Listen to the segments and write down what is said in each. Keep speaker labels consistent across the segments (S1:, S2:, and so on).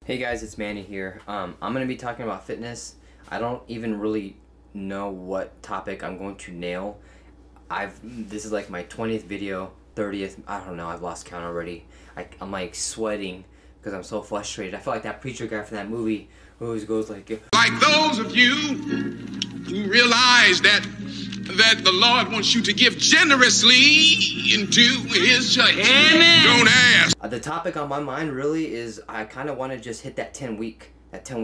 S1: Hey guys, it's Manny here. I'm going to be talking about fitness. I don't even really know what topic I'm going to nail. This is like my 20th video, 30th, I don't know, I've lost count already. I'm like sweating because I'm so frustrated. I feel like that preacher guy from that movie who always goes like
S2: those of you who realize that the Lord wants you to give generously into his church. Amen. Don't ask.
S1: The topic on my mind really is I kind of want to just hit that 10-week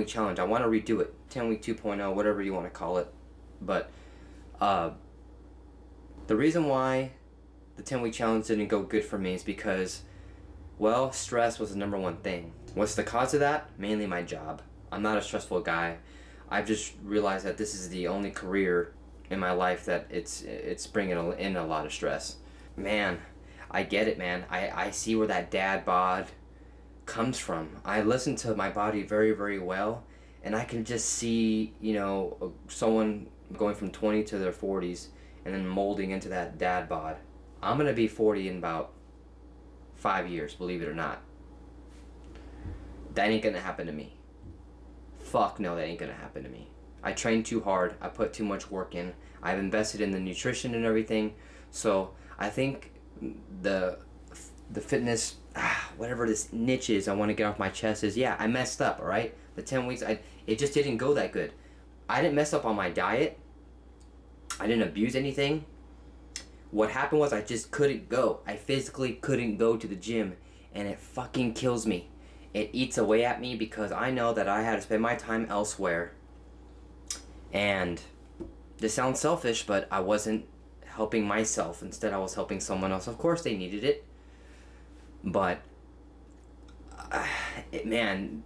S1: challenge. I want to redo it. 10-week 2.0, whatever you want to call it. But the reason why the 10-week challenge didn't go good for me is because, well, stress was the #1 thing. What's the cause of that? Mainly my job. I'm not a stressful guy. I've just realized that this is the only career in my life that it's bringing in a lot of stress. Man, I get it, man. I see where that dad bod comes from. I listen to my body very, very well, and I can just see, you know, someone going from 20 to their 40s and then molding into that dad bod. I'm gonna be 40 in about 5 years, believe it or not. That ain't gonna happen to me. Fuck no, that ain't gonna happen to me. I train too hard, I put too much work in, I've invested in the nutrition and everything, so I think the fitness, whatever this niche is I want to get off my chest is, yeah, I messed up, alright? The 10 weeks, it just didn't go that good. I didn't mess up on my diet, I didn't abuse anything. What happened was I just couldn't go. I physically couldn't go to the gym, and it fucking kills me. It eats away at me because I know that I had to spend my time elsewhere. And this sounds selfish, but I wasn't helping myself. Instead, I was helping someone else. Of course, they needed it. But, man,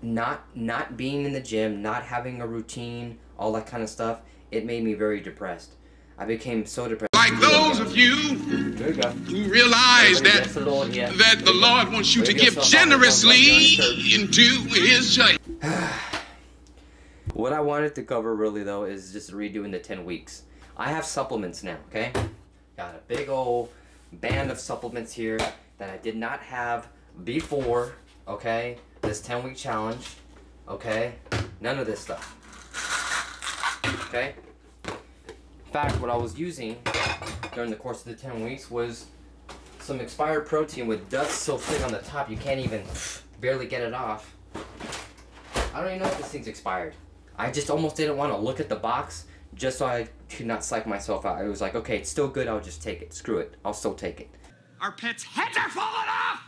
S1: not being in the gym, not having a routine, all that kind of stuff, it made me very depressed. I became so depressed.
S2: Like those of you who realize that the Lord wants you to give generously into his church.
S1: What I wanted to cover really though is just redoing the 10 weeks. I have supplements now, okay? Got a big old band of supplements here that I did not have before, okay? This 10-week challenge, okay? None of this stuff, okay? In fact, what I was using during the course of the 10 weeks was some expired protein with dust so thick on the top you can't even barely get it off. I don't even know if this thing's expired. I just almost didn't want to look at the box just so I could not psych myself out. I was like, okay, it's still good, I'll just take it. Screw it, I'll still take it.
S2: Our pets' heads are falling off!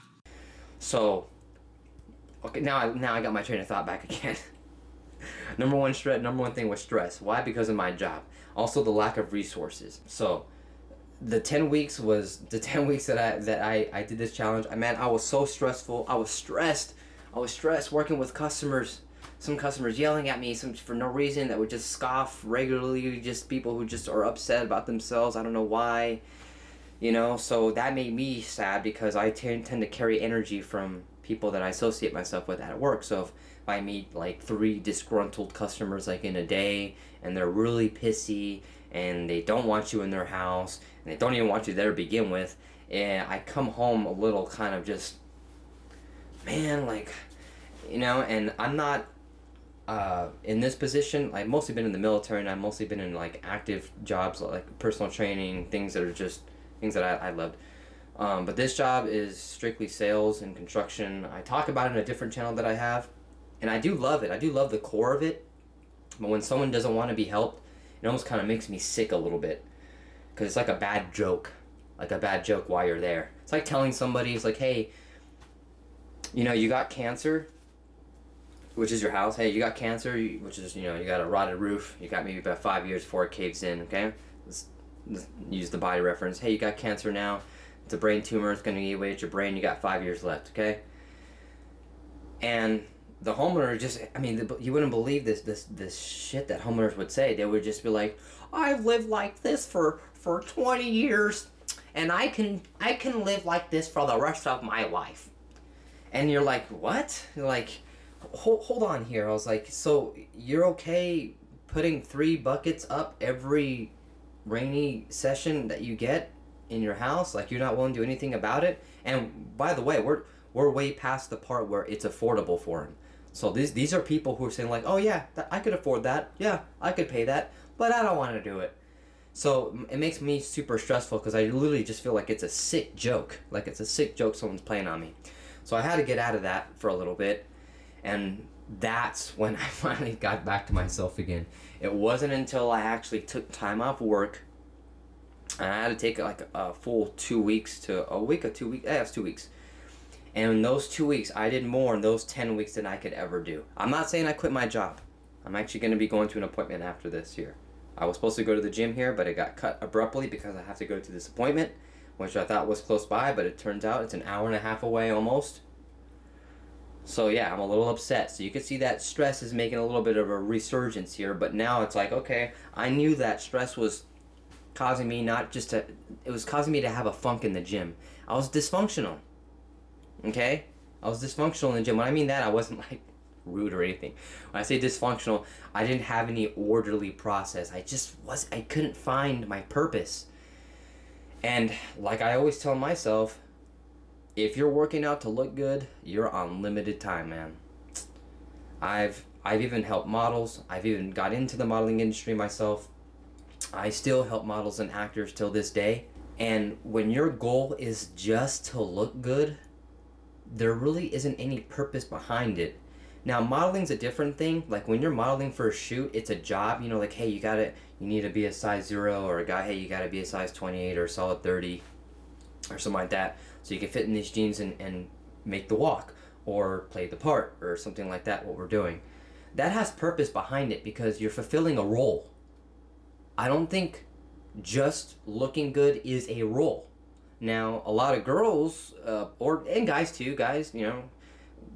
S1: So, okay, now I got my train of thought back again. Number one thing was stress. Why? Because of my job. Also the lack of resources. So, the 10 weeks was the 10 weeks that I did this challenge. Man, I was so stressful. I was stressed working with customers. Some customers yelling at me for no reason that would just scoff regularly, just people who just are upset about themselves. I don't know why, you know, so that made me sad because I tend to carry energy from people that I associate myself with at work. So if I meet like 3 disgruntled customers like in a day and they're really pissy and they don't want you in their house and they don't even want you there to begin with, and I come home a little kind of just, man, like, you know, and I'm not in this position. I've mostly been in the military and I've mostly been in like active jobs like personal training, things that are just things that I loved. But this job is strictly sales and construction. I talk about it in a different channel that I have, and I do love it. I do love the core of it, but when someone doesn't want to be helped, it almost kind of makes me sick a little bit because it's like a bad joke while you're there. It's like telling somebody, it's like, hey, you know, you got cancer, which is your house. Hey, you got cancer, which is, you know, you got a rotted roof. You got maybe about 5 years before it caves in, okay? Let's use the body reference. Hey, you got cancer now. It's a brain tumor. It's going to eat away at your brain. You got 5 years left, okay? And the homeowner just, I mean, you wouldn't believe this shit that homeowners would say. They would just be like, I've lived like this for 20 years, and I can live like this for the rest of my life. And you're like, what? You're like, hold on here. I was like, so you're okay putting 3 buckets up every rainy session that you get in your house? Like, you're not willing to do anything about it? And by the way, we're we're way past the part where it's affordable for him. So these are people who are saying like, oh yeah, I could afford that. Yeah, I could pay that, but I don't want to do it. So it makes me super stressful because I literally just feel like it's a sick joke. Like it's a sick joke someone's playing on me. So I had to get out of that for a little bit. And that's when I finally got back to myself again. It wasn't until I actually took time off work. And I had to take like a full 2 weeks to a week or 2 weeks. Yeah, it was 2 weeks. And in those 2 weeks, I did more in those 10 weeks than I could ever do. I'm not saying I quit my job. I'm actually going to be going to an appointment after this here. I was supposed to go to the gym here, but it got cut abruptly because I have to go to this appointment, which I thought was close by, but it turns out it's an hour and a half away almost. So yeah, I'm a little upset. So you can see that stress is making a little bit of a resurgence here, but now it's like, okay, I knew that stress was causing me it was causing me to have a funk in the gym. I was dysfunctional. Okay? I was dysfunctional in the gym. When I mean that, I wasn't like rude or anything. When I say dysfunctional, I didn't have any orderly process. I couldn't find my purpose. And like I always tell myself, if you're working out to look good, you're on limited time, man. I've even helped models. I've even got into the modeling industry myself. I still help models and actors till this day. And when your goal is just to look good, there really isn't any purpose behind it. Now, modeling's a different thing. Like when you're modeling for a shoot, it's a job. You know, like, hey, you need to be a size 0, or a guy, hey, you gotta be a size 28 or a solid 30 or something like that, so you can fit in these jeans and make the walk or play the part or something like that, what we're doing. That has purpose behind it because you're fulfilling a role. I don't think just looking good is a role. Now, a lot of girls, and guys too, you know,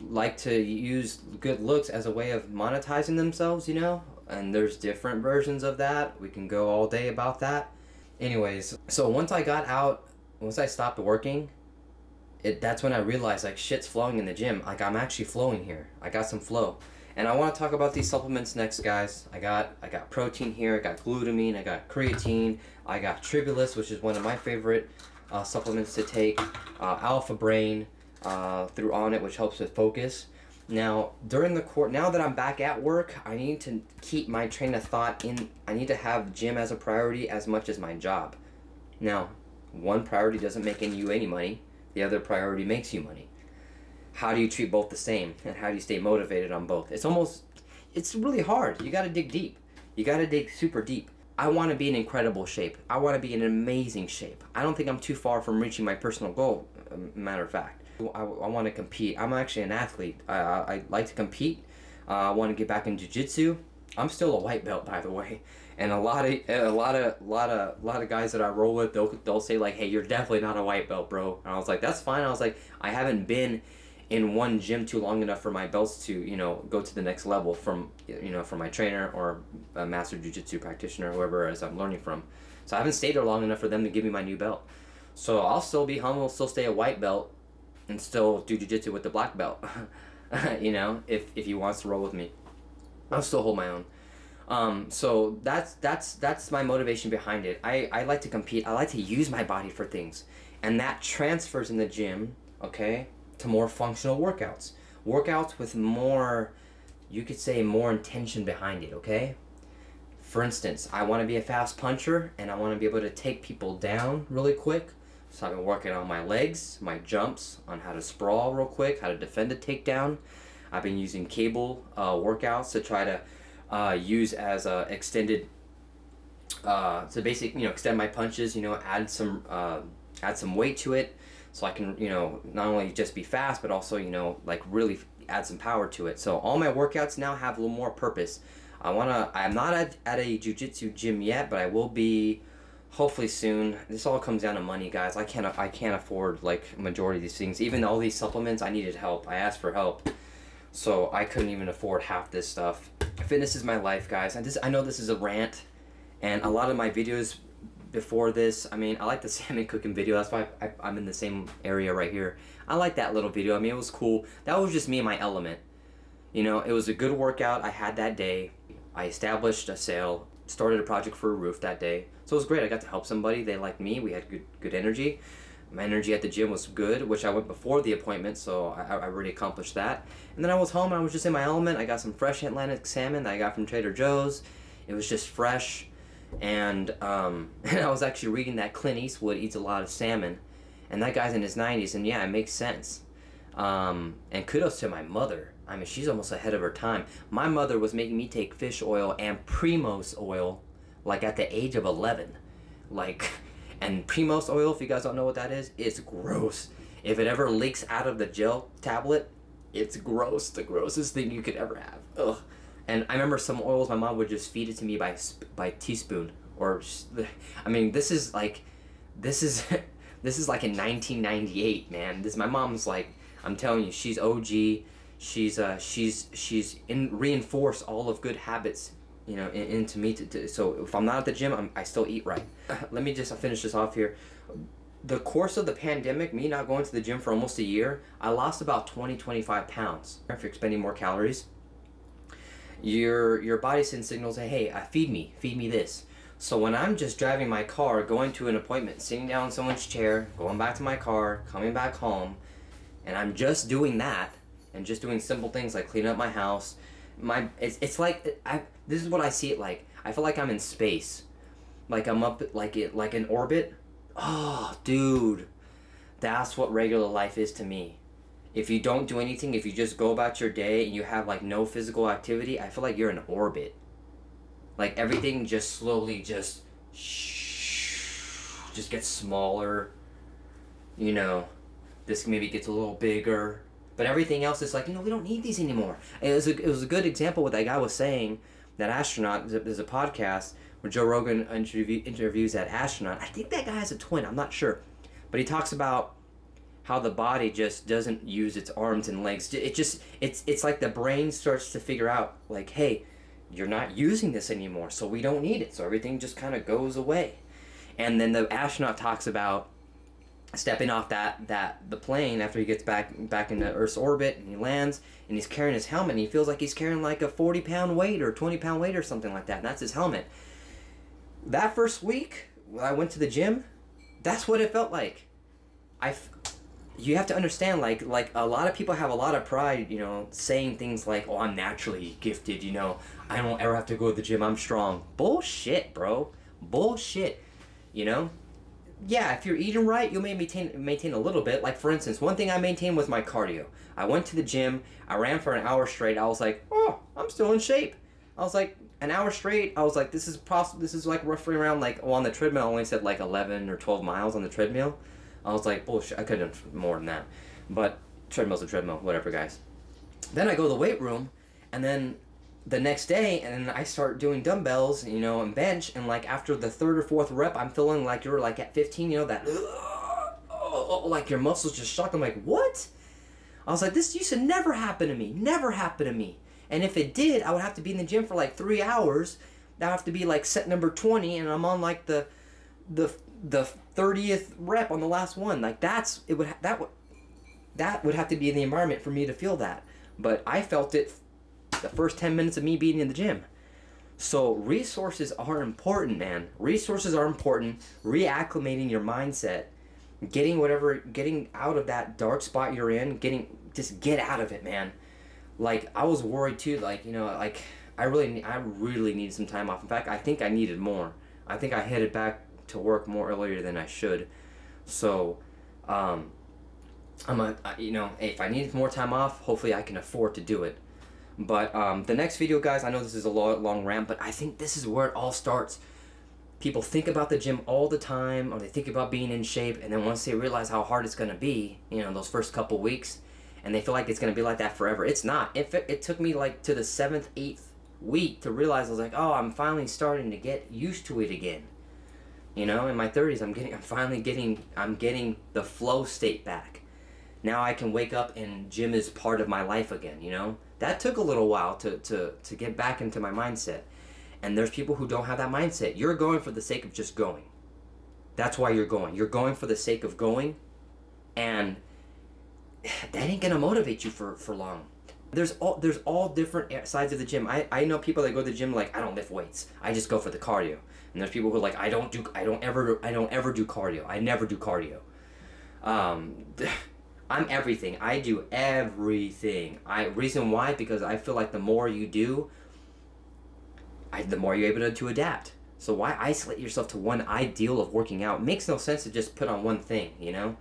S1: like to use good looks as a way of monetizing themselves, you know, and there's different versions of that. We can go all day about that. Anyways, so once I stopped working, that's when I realized like shit's flowing in the gym. Like I'm actually flowing here. I got some flow. And I want to talk about these supplements next, guys. I got protein here, I got glutamine, I got creatine, I got Tribulus, which is one of my favorite supplements to take, Alpha Brain through On It, which helps with focus. Now, now that I'm back at work, I need to keep my train of thought in. I need to have gym as a priority as much as my job. Now, one priority doesn't make you any money. The other priority makes you money. How do you treat both the same? And how do you stay motivated on both? It's really hard. You got to dig deep. You got to dig super deep. I want to be in incredible shape. I want to be in amazing shape. I don't think I'm too far from reaching my personal goal, matter of fact. I want to compete. I'm actually an athlete. I like to compete. I want to get back in jiu-jitsu. I'm still a white belt, by the way. And a lot of guys that I roll with, they'll say like, "Hey, you're definitely not a white belt, bro." And I was like, "That's fine." I was like, I haven't been in one gym too long enough for my belts to, you know, go to the next level from my trainer or a master jiu-jitsu practitioner, whoever it is I'm learning from. So I haven't stayed there long enough for them to give me my new belt. So I'll still be humble, still stay a white belt, and still do jiu-jitsu with the black belt. You know, if he wants to roll with me, I'll still hold my own. So that's my motivation behind it. I like to compete. I like to use my body for things, and that transfers in the gym, okay, to more functional workouts. Workouts with more, you could say, more intention behind it, okay? For instance, I want to be a fast puncher, and I want to be able to take people down really quick. So I've been working on my legs, my jumps, on how to sprawl real quick, how to defend a takedown. I've been using cable workouts to try to use as extended, to basically, extend my punches, add some weight to it, so I can, not only just be fast, but also, like really add some power to it. So all my workouts now have a little more purpose. I'm not at a jiu-jitsu gym yet, but I will be hopefully soon. This all comes down to money, guys. I can't afford like majority of these things. Even all these supplements, I needed help. I asked for help. So I couldn't even afford half this stuff. Fitness is my life, guys. I know this is a rant, and a lot of my videos before this, I like the salmon cooking video. That's why I'm in the same area right here. I like that little video. It was cool. That was just me in my element. It was a good workout I had that day. I established a sale, started a project for a roof that day. So it was great. I got to help somebody. They liked me. We had good energy. My energy at the gym was good, which I went before the appointment, so I already accomplished that. And then I was home and I was just in my element. I got some fresh Atlantic salmon that I got from Trader Joe's. It was just fresh. And I was actually reading that Clint Eastwood eats a lot of salmon. And that guy's in his 90s, and yeah, it makes sense. And kudos to my mother. I mean, she's almost ahead of her time. My mother was making me take fish oil and Primos oil, like at the age of 11. Like, and Primos oil, if you guys don't know what that is, it's gross. If it ever leaks out of the gel tablet, it's gross. The grossest thing you could ever have. Ugh. And I remember some oils, my mom would just feed it to me by teaspoon. Or, I mean, this is like in 1998, man. My mom's like, I'm telling you, she's OG. She's reinforced all of good habits, you know, into me. So if I'm not at the gym, I still eat right. Let me just finish this off here. The course of the pandemic, me not going to the gym for almost a year, I lost about 20-25 pounds. If you're expending more calories, your body sends signals, hey, feed me this. So when I'm just driving my car, going to an appointment, sitting down in someone's chair, going back to my car, coming back home, and I'm just doing that, and just doing simple things like cleaning up my house, it's like, this is what I see it like. I feel like I'm in space. Like I'm up, like in orbit. Oh, dude. That's what regular life is to me. If you don't do anything, if you just go about your day and you have like no physical activity, I feel like you're in orbit. Like everything just slowly just gets smaller. You know, this maybe gets a little bigger. But everything else is like, you know, we don't need these anymore. It was a good example what that guy was saying, that astronaut. There's a podcast where Joe Rogan interviews that astronaut. I think that guy has a twin. I'm not sure. But he talks about how the body just doesn't use its arms and legs. It's like the brain starts to figure out, like, hey, you're not using this anymore, so we don't need it. So everything just kind of goes away. And then the astronaut talks about stepping off the plane after he gets back into Earth's orbit, and he lands, and he's carrying his helmet, and he feels like he's carrying like a 40-pound weight or 20-pound weight or something like that, and that's his helmet. That first week, when I went to the gym, that's what it felt like. You have to understand, like a lot of people have a lot of pride, you know, saying things like, oh, I'm naturally gifted, you know, I don't ever have to go to the gym, I'm strong. Bullshit, bro. Bullshit. You know? Yeah, if you're eating right, you'll maintain a little bit. Like, for instance, one thing I maintained was my cardio. I went to the gym, I ran for an hour straight, I was like, oh, I'm still in shape. I was like, an hour straight, I was like, this is like roughly around, like, well, on the treadmill, I only said like 11 or 12 miles on the treadmill. I was like, bullshit, I could have done more than that. But treadmill's a treadmill, whatever, guys. Then I go to the weight room, and then the next day, and I start doing dumbbells, you know, and bench, and like after the third or fourth rep, I'm feeling like you're like at 15, you know, that, like your muscles just shock. I'm like, what? I was like, this used to never happen to me, never happen to me. And if it did, I would have to be in the gym for like 3 hours. That would have to be like set number 20, and I'm on like the 30th rep on the last one. Like that would have to be in the environment for me to feel that. But I felt it the first 10 minutes of me being in the gym. So resources are important, man. Resources are important. Reacclimating your mindset, getting out of that dark spot you're in, just get out of it, man. Like I was worried too, like, you know, like I really needed some time off. In fact, I think I needed more. I think I headed back to work more earlier than I should. So you know, if I need more time off, hopefully I can afford to do it. But the next video, guys, I know this is a long rant, but I think this is where it all starts. People think about the gym all the time, or they think about being in shape, and then once they realize how hard it's going to be, you know, those first couple weeks, and they feel like it's going to be like that forever. It's not. It took me like to the 7th, 8th week to realize, I was like, oh, I'm finally starting to get used to it again. You know, in my 30s, I'm finally getting the flow state back. Now I can wake up and gym is part of my life again, you know? That took a little while to get back into my mindset. And there's people who don't have that mindset. You're going for the sake of just going. That's why you're going. You're going for the sake of going, and that ain't gonna motivate you for long. There's all different sides of the gym. I know people that go to the gym like, I don't lift weights. I just go for the cardio. And there's people who are like, I don't ever do cardio. I never do cardio. I'm everything. I do everything. Reason why? Because I feel like the more you do, the more you're able to adapt. So why isolate yourself to one ideal of working out? It makes no sense to just put on one thing, you know?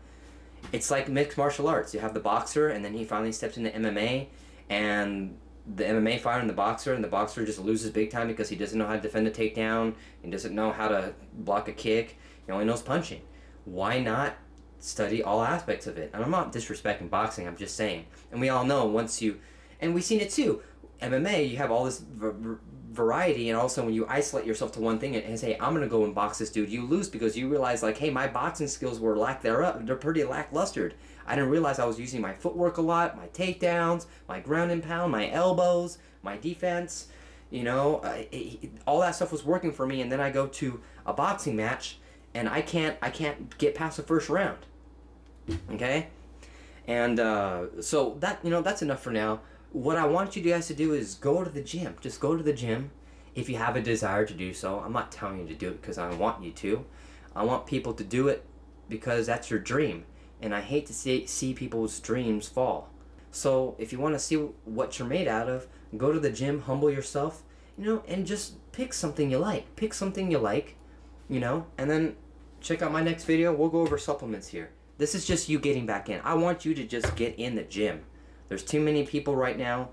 S1: It's like mixed martial arts. You have the boxer, and then he finally steps into MMA, and the MMA fighter and the boxer just loses big time because he doesn't know how to defend a takedown, he doesn't know how to block a kick, he only knows punching. Why not study all aspects of it? And I'm not disrespecting boxing, I'm just saying. And we all know and we've seen it too, MMA, you have all this variety, and also when you isolate yourself to one thing and say, I'm gonna go and box this dude, you lose because you realize, like, hey, my boxing skills were they're pretty lackluster. I didn't realize I was using my footwork a lot, my takedowns, my ground and pound, my elbows, my defense, you know, all that stuff was working for me. And then I go to a boxing match and I can't get past the first round. Okay, and so that, you know, that's enough for now. What I want you guys to do is go to the gym. Just go to the gym if you have a desire to do so. I'm not telling you to do it because I want you to. I want people to do it because that's your dream. And I hate to see people's dreams fall. So if you want to see what you're made out of, go to the gym, humble yourself, you know, and just pick something you like. Pick something you like, you know, and then check out my next video. We'll go over supplements here. This is just you getting back in. I want you to just get in the gym. There's too many people right now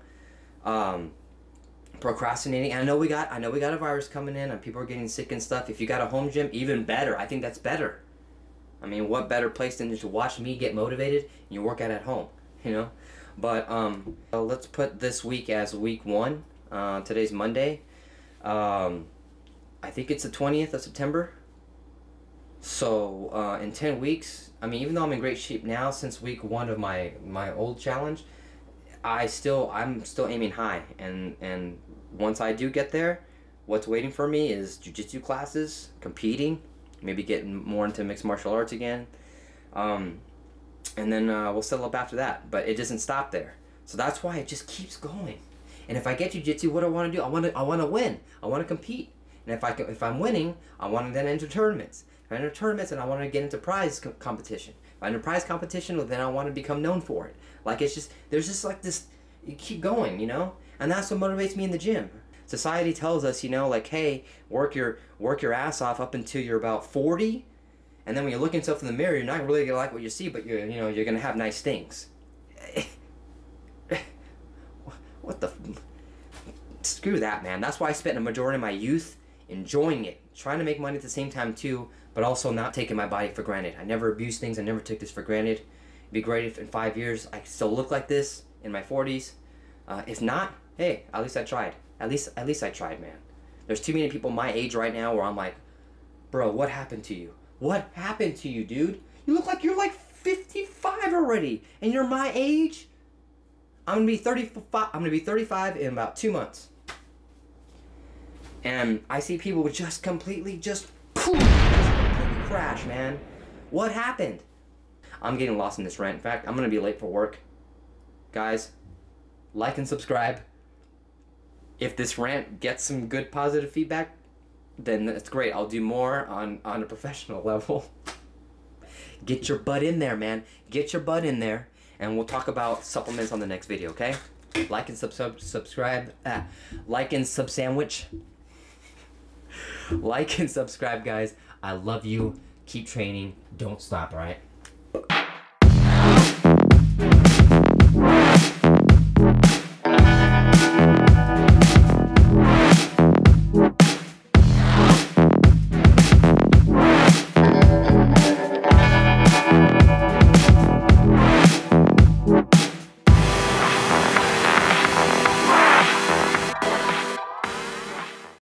S1: procrastinating. And I know we got a virus coming in and people are getting sick and stuff. If you got a home gym, even better. I think that's better. I mean, what better place than to watch me get motivated and you work out at home, you know? But let's put this week as week 1. Today's Monday. I think it's the 20th of September. So in 10 weeks, I mean, even though I'm in great shape now since week 1 of my old challenge, I'm still aiming high. And once I do get there, what's waiting for me is jiu-jitsu classes, competing, maybe getting more into mixed martial arts again, and then we'll settle up after that. But it doesn't stop there, so that's why it just keeps going. And if I get jiu-jitsu, what do I want to do? I want to win. I want to compete. And if I'm winning, I want to then enter tournaments. If I enter tournaments, and I want to get into prize competition. If I enter prize competition, well, then I want to become known for it. Like, it's just, there's just like this, you keep going, you know. And that's what motivates me in the gym. Society tells us, you know, like, hey, work your ass off up until you're about 40, and then when you look at yourself in the mirror, you're not really gonna like what you see, but you're gonna have nice things. What the? Screw that, man. That's why I spent a majority of my youth enjoying it, trying to make money at the same time too, but also not taking my body for granted. I never abused things. I never took this for granted. It'd be great if in 5 years I still look like this in my 40s. If not, hey, at least I tried. At least I tried, man. There's too many people my age right now where I'm like, bro, what happened to you? What happened to you, dude? You look like you're like 55 already, and you're my age. I'm gonna be 35. I'm gonna be 35 in about 2 months. And I see people just completely crash, man. What happened? I'm getting lost in this rant. In fact, I'm gonna be late for work. Guys, like and subscribe. If this rant gets some good positive feedback, then that's great. I'll do more on a professional level. Get your butt in there, man. Get your butt in there, and we'll talk about supplements on the next video, okay? Like and subscribe. Like and sandwich. Like and subscribe, guys. I love you. Keep training. Don't stop, all right?